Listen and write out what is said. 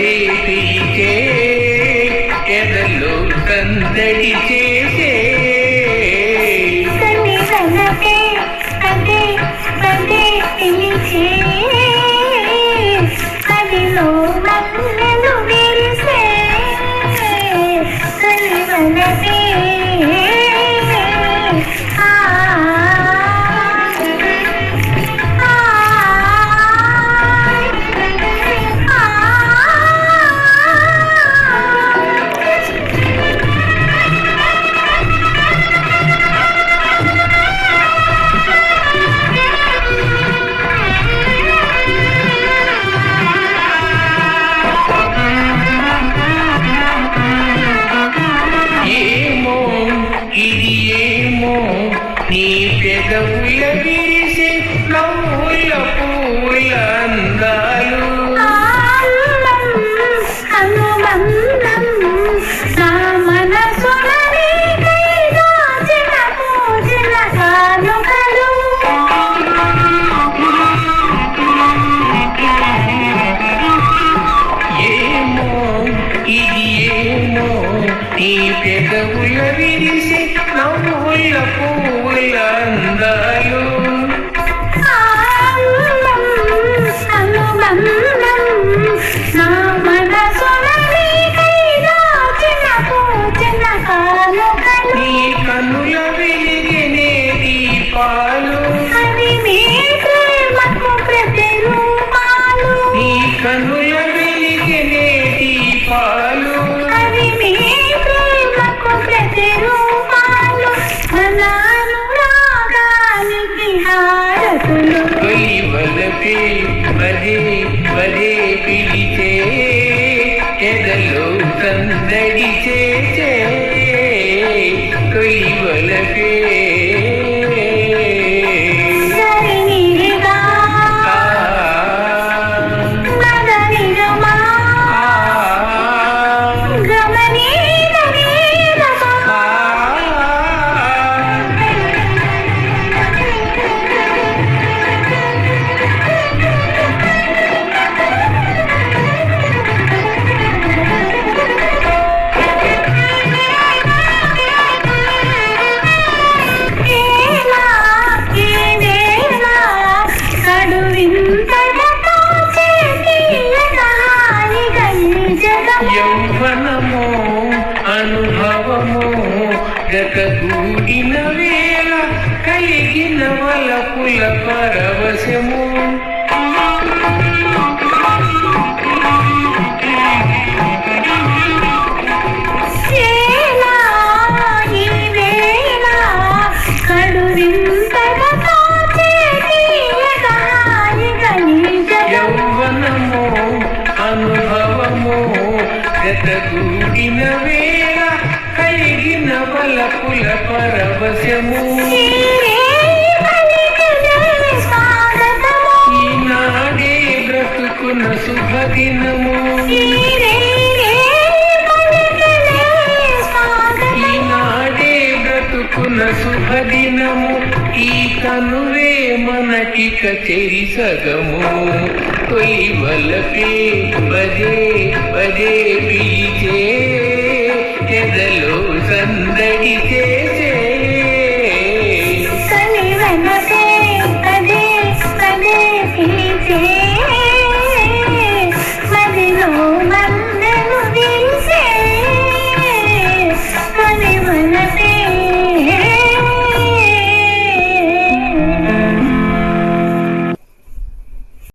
పదే పిలిచే ఎదలో సందడి చేసే పదే పదే పిలిచే అదిలో మల్లెలు విరిసే తొలివలపే నీ పెదవుల విరిసే నవ్వుల పూల అందాలు అనుబంధం నా మనసున నీకై దాచిన పూజల కానుకలు ఏమో ఇది ఏమో నీ పెదవుల విరిసే నవ్వుల పూల అందాలు అనుబంధం నా మనసున నీకై దాచిన పూజల కానుకలు నీ కనుల వెలిగినే దీపాలు అవి మీ ప్రేమకు ప్రతిరూపాలు నీ కనుల వెలిగినే దీపాలు అవి మీ ప్రేమకు ప్రతిరూపాలు మన అనురాగానికి హారతులు తొలివలపే పదే పదే పిలిచే ఎదలో సందడి చేసే తొలివలపే సరినిగా మదనిగమా గమనీదమీదమా యౌవనమో అనుభవమో గతగూడిన వేళ కలిగిన వలపుల పరవశము యౌవనమో అనుభవమో గతగూడిన వేళ కలిగిన వలపుల పరవశము ఈనాడే బ్రతుకున్న శుభదినము ఈనాడే బ్రతుకున్న శుభదినము ఈ కనువే మనకిక చెరి సగము తొలివలపే పదే పదే పిలిచే ఎదలో సందడి